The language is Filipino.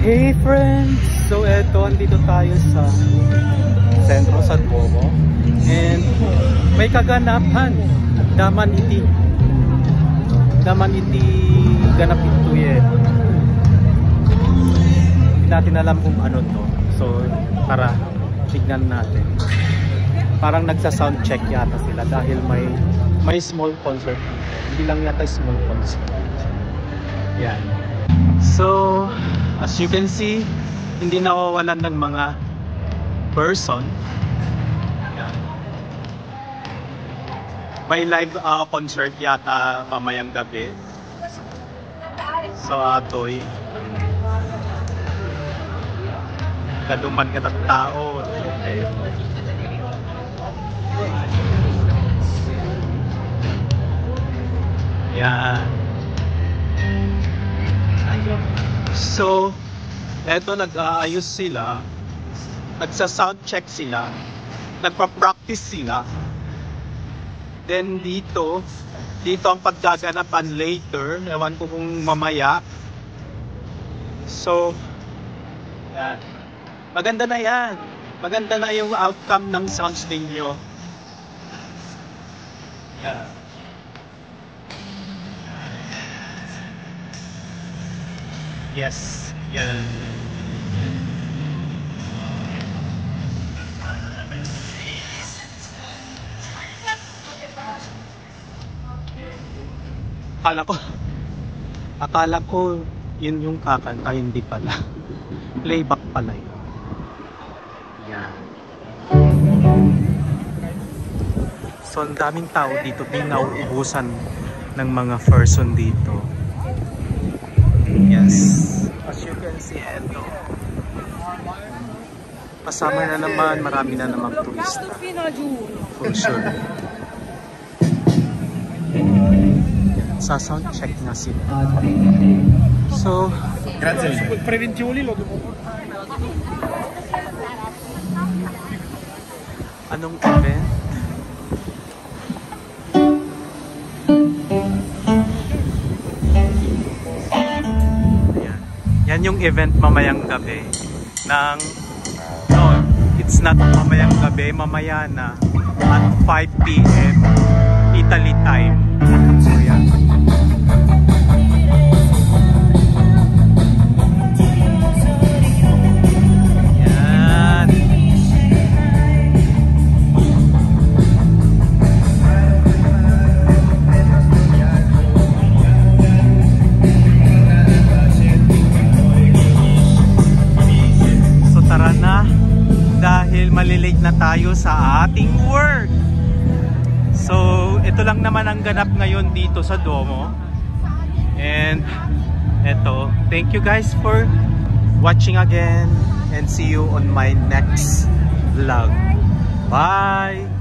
Hey friends! So eto, andito tayo sa sentro sa Duomo and may kaganapan. Daman iti ganap ito yan. Hindi natin alam kung ano to. So tara, tignan natin. Parang nagsa-sound check yata sila dahil may small concert. Hindi lang yata small concert. Yan. So, as you can see, hindi nawawalan ng mga person. Yan. May live concert yata pamayang gabi sa Atoy. Kaduman ka tao. Okay. Yan. So, eto nag-aayos sila, nagsa-sound check sila, nagpa-practice sila. Then dito ang paggaganapan later, ewan ko kung mamaya. So, yan. Maganda na yan. Maganda na yung outcome ng sounds ninyo. Yan. Yes, yan. Akala ko yun yung kakanta, hindi pala. Playback pala yun. Yan. So ang daming tao dito, di nauubusan ng mga person dito. Yes, as you can see, eto. Pasama na naman, marami na namang turista. For sure. Sa sound check na sila. So, anong event? Yan yung event mamayang gabi ng, no, it's not mamayang gabi, mamaya na at 5 PM Italy time. So yan. Yan. Tara na dahil malilate na tayo sa ating work. So ito lang naman ang ganap ngayon dito sa Duomo. And eto, thank you guys for watching again and see you on my next vlog. Bye!